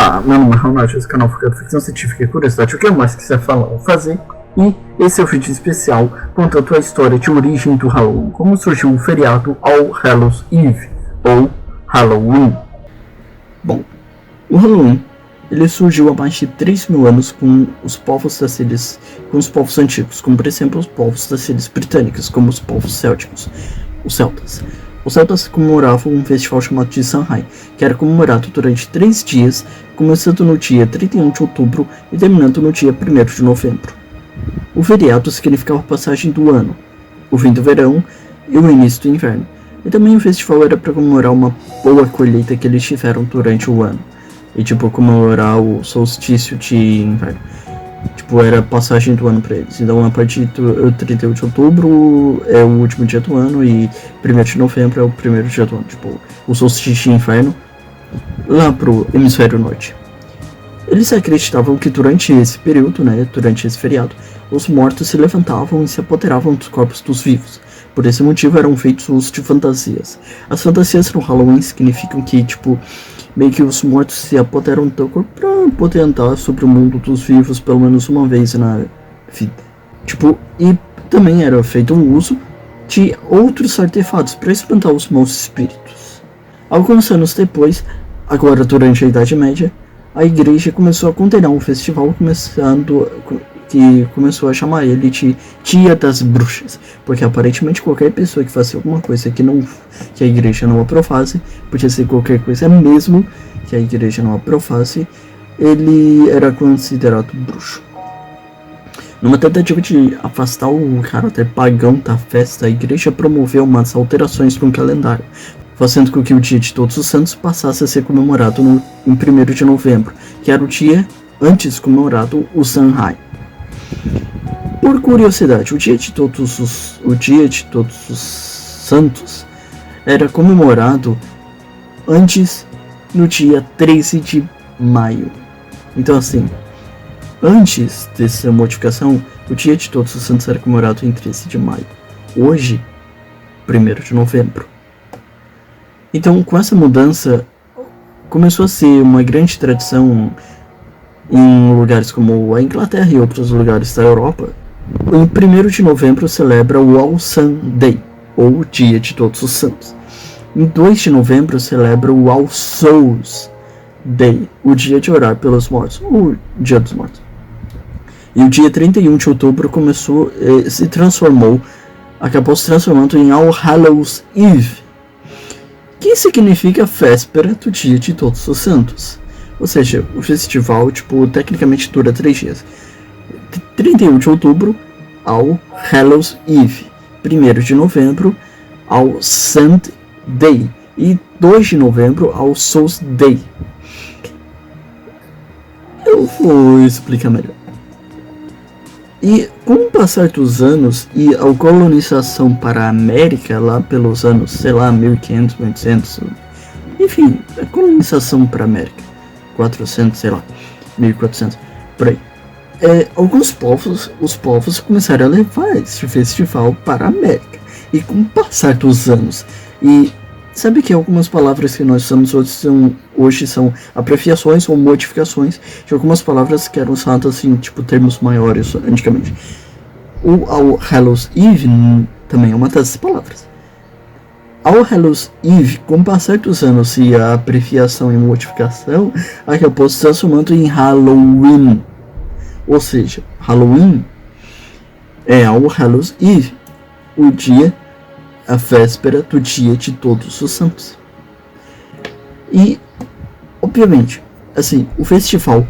Olá, meu nome é Ronaldo, esse canal focado em ficção científica e curiosidade, o que mais quiser falar ou fazer. E esse é o vídeo especial contando a história de origem do Halloween, como surgiu o feriado All Hallows Eve, ou Halloween. Bom, o Halloween ele surgiu há mais de 3.000 anos com os povos das ilhas, com os povos antigos, como por exemplo os povos das ilhas britânicas, como os povos célticos, os celtas. Os celtas comemoravam um festival chamado de Samhain, que era comemorado durante 3 dias, começando no dia 31 de outubro e terminando no dia 1º de novembro. O feriado significava a passagem do ano, o fim do verão e o início do inverno. E também o festival era para comemorar uma boa colheita que eles tiveram durante o ano. E comemorar o solstício de inverno. Era a passagem do ano para eles. Então a partir do 31 de outubro é o último dia do ano e 1º de novembro é o primeiro dia do ano. O solstício de inverno lá pro hemisfério norte. Eles acreditavam que durante esse período, durante esse feriado, os mortos se levantavam e se apoderavam dos corpos dos vivos. Por esse motivo eram feitos uso de fantasias. As fantasias no Halloween significam que, meio que os mortos se apoderam do teu corpo pra poder andar sobre o mundo dos vivos pelo menos uma vez na vida. E também era feito o uso de outros artefatos para espantar os maus espíritos. Alguns anos depois, agora durante a Idade Média, a igreja começou a condenar o festival, começou a chamar ele de Dia das Bruxas, porque aparentemente qualquer pessoa que fazia alguma coisa que a igreja não aprovasse, podia ser qualquer coisa mesmo que a igreja não aprovasse, ele era considerado bruxo. Numa tentativa de afastar o caráter pagão da festa, a igreja promoveu umas alterações no calendário, fazendo com que o Dia de Todos os Santos passasse a ser comemorado em 1º de novembro, que era o dia antes comemorado o Samhain. Por curiosidade, o Dia de Todos os Santos era comemorado antes no dia 13 de maio. Então antes dessa modificação, o Dia de Todos os Santos era comemorado em 13 de maio. Hoje, 1º de novembro. Então, com essa mudança, começou a ser uma grande tradição em lugares como a Inglaterra e outros lugares da Europa. Em 1º de novembro celebra o All Sunday, ou Dia de Todos os Santos. Em 2 de novembro celebra o All Souls Day, o dia de orar pelos mortos, o Dia dos Mortos. E o dia 31 de outubro acabou se transformando em All Hallows Eve, que significa véspera do Dia de Todos os Santos. Ou seja, o festival, tecnicamente dura 3 dias. 31 de outubro, ao Hallows Eve. 1º de novembro, ao Sunday. E 2 de novembro, ao Souls Day. Eu vou explicar melhor. E com o passar dos anos e a colonização para a América, lá pelos anos, 1500, 1800, enfim, a colonização para a América, 400, 1400, por aí. Alguns os povos começaram a levar esse festival para a América. E com o passar dos anos, e sabe que algumas palavras que nós usamos hoje são abreviações ou modificações de algumas palavras que eram usadas termos maiores antigamente. O All Hallows Eve também é uma dessas palavras. All Hallows Eve, com o passar dos anos e a abreviação e modificação, acabou se transformando em Halloween. Ou seja, Halloween é All Hallows Eve, a véspera do Dia de Todos os Santos. E, obviamente, o festival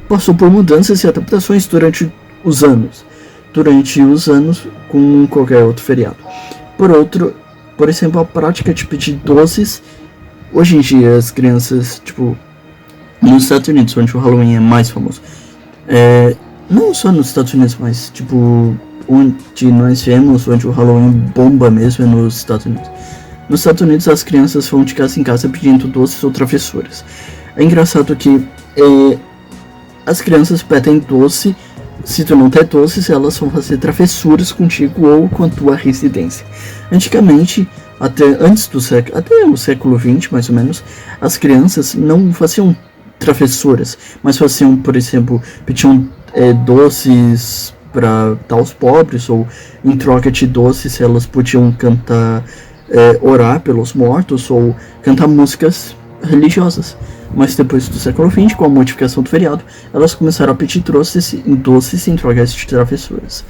passou por mudanças e adaptações durante os anos, com qualquer outro feriado. Por exemplo, a prática de doces. Hoje em dia as crianças, nos Estados Unidos, onde o Halloween é mais famoso, não só nos Estados Unidos, mas onde nós vemos, onde o Halloween bomba mesmo, é nos Estados Unidos. Nos Estados Unidos as crianças vão de casa em casa pedindo doces ou travessuras. É engraçado que as crianças pedem doce. Se tu não tem doces, elas vão fazer travessuras contigo ou com a tua residência. Antigamente, até o século XX, mais ou menos, as crianças não faziam travessuras, mas faziam, por exemplo, pediam doces para dar aos pobres, ou em troca de doces elas podiam cantar, orar pelos mortos, ou cantar músicas religiosas. Mas depois do século XX, com a modificação do feriado, elas começaram a pedir doces em troca de travessuras.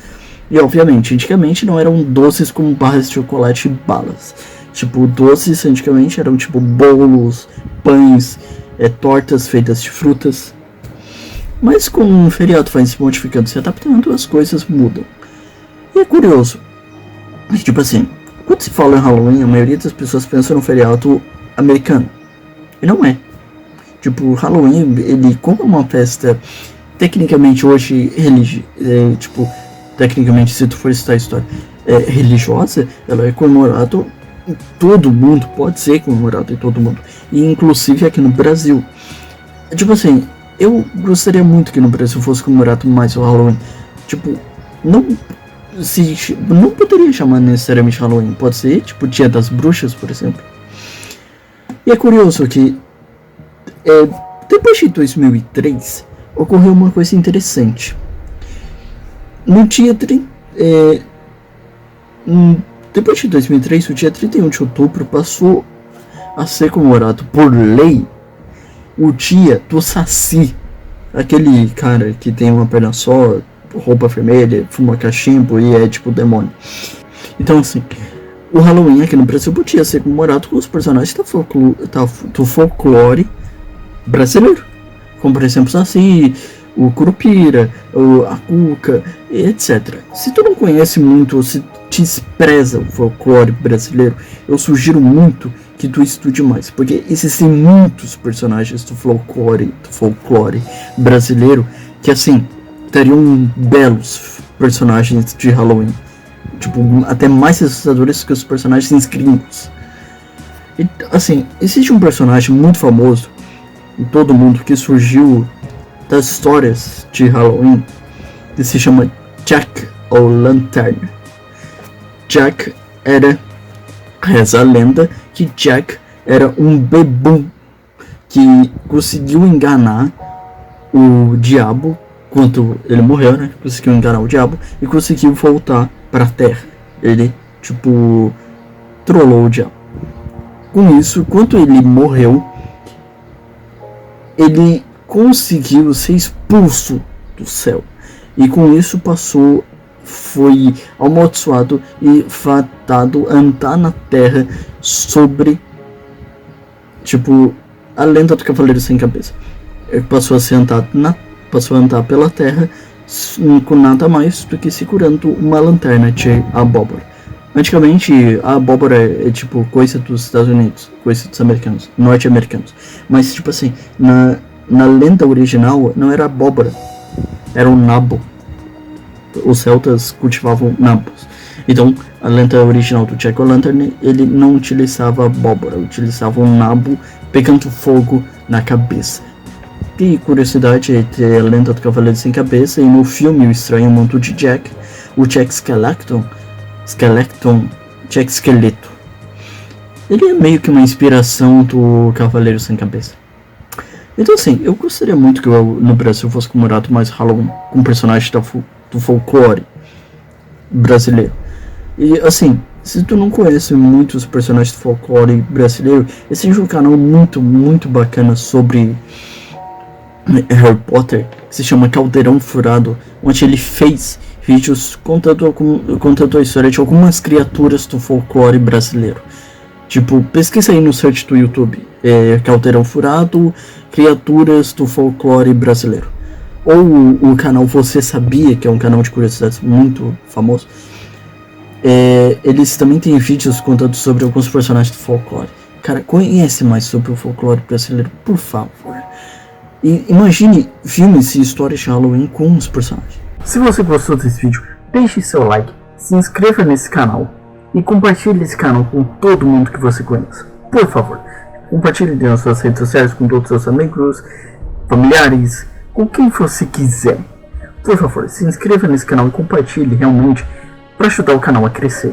E obviamente, antigamente não eram doces como barras de chocolate e balas. Tipo, doces antigamente eram tipo bolos, pães, tortas feitas de frutas. Mas com o feriado vai se modificando, se adaptando, as coisas mudam. E é curioso, tipo assim, quando se fala em Halloween, a maioria das pessoas pensa no feriado americano. E não é. Tipo, Halloween, ele, como é uma festa tecnicamente hoje tecnicamente, se tu for citar a história, religiosa, ela é comemorada em todo mundo, pode ser comemorada em todo mundo, e inclusive aqui no Brasil. Tipo assim, eu gostaria muito que no Brasil fosse comemorado mais o Halloween. Tipo, não poderia chamar necessariamente Halloween, pode ser tipo Dia das Bruxas, por exemplo. E é curioso que depois de 2003 ocorreu uma coisa interessante. No dia depois de 2003, o dia 31 de outubro passou a ser comemorado por lei o dia do Saci, aquele cara que tem uma perna só, roupa vermelha, fuma cachimbo e é tipo demônio. Então assim, o Halloween aqui no Brasil podia ser comemorado com os personagens do folclore brasileiro, como por exemplo o Saci, o Curupira, a Cuca, etc. Se tu não conhece muito, ou se despreza o folclore brasileiro, eu sugiro muito que tu estude mais, porque existem muitos personagens do folclore brasileiro que assim teriam belos personagens de Halloween, tipo, até mais assustadores que os personagens gringos. E, assim, existe um personagem muito famoso em todo mundo que surgiu das histórias de Halloween, que se chama Jack o Lanterna. Jack reza a lenda que Jack era um bebum que conseguiu enganar o diabo quando ele morreu, né? Conseguiu enganar o diabo e conseguiu voltar para a Terra. Ele, tipo, trollou o diabo. Com isso, quando ele morreu, ele conseguiu ser expulso do céu. E com isso foi amaldiçoado e fatado a andar na terra sobre, tipo, a lenda do Cavaleiro Sem Cabeça. Ele passou a andar pela terra com nada mais do que segurando uma lanterna de abóbora. Antigamente a abóbora é tipo coisa dos Estados Unidos, coisa dos americanos, norte-americanos. Mas tipo assim, na lenda original não era abóbora, era um nabo. Os celtas cultivavam nabos. Então a lenda original do Jack O'Lantern, ele não utilizava abóbora, utilizava um nabo pegando fogo na cabeça. E curiosidade é a lenda do Cavaleiro Sem Cabeça, e no filme O Estranho Mundo de Jack, o Jack Jack Esqueleto, ele é meio que uma inspiração do Cavaleiro Sem Cabeça. Então assim, eu gostaria muito que no Brasil fosse comemorado mais Halloween com personagens do folclore brasileiro. E assim, se tu não conhece muitos personagens do folclore brasileiro, existe um canal muito, muito bacana sobre Harry Potter, que se chama Caldeirão Furado, onde ele fez vídeos contando a história de algumas criaturas do folclore brasileiro. Tipo, pesquisa aí no search do YouTube, Caldeirão Furado, criaturas do folclore brasileiro. Ou o canal Você Sabia, que é um canal de curiosidades muito famoso. Eles também têm vídeos contando sobre alguns personagens do folclore. Cara, conhece mais sobre o folclore brasileiro, por favor. E imagine filmes e histórias de Halloween com os personagens. Se você gostou desse vídeo, deixe seu like, se inscreva nesse canal e compartilhe esse canal com todo mundo que você conheça. Por favor, compartilhe nas suas redes sociais com todos os seus amigos, familiares, com quem você quiser. Por favor, se inscreva nesse canal e compartilhe realmente para ajudar o canal a crescer.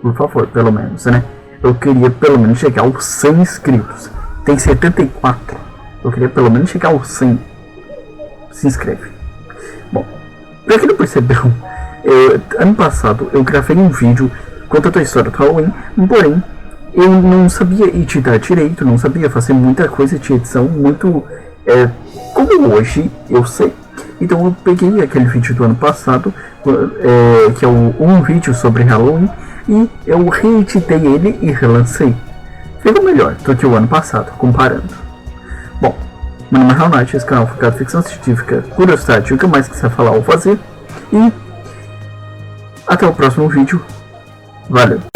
Por favor, pelo menos, né? Eu queria pelo menos chegar aos 100 inscritos. Tem 74. Eu queria pelo menos chegar aos 100. Se inscreve. Bom, pra quem não percebeu, ano passado eu gravei um vídeo contando a história do Halloween, porém eu não sabia editar direito, não sabia fazer muita coisa de edição, muito como hoje eu sei. Então eu peguei aquele vídeo do ano passado, que é um vídeo sobre Halloween, e eu reeditei ele e relancei. Ficou melhor do que o ano passado, comparando. Bom, meu nome é Raul Knight, esse canal é focado em ficção científica, curiosidade, o que mais quiser falar ou fazer. E até o próximo vídeo. Valeu!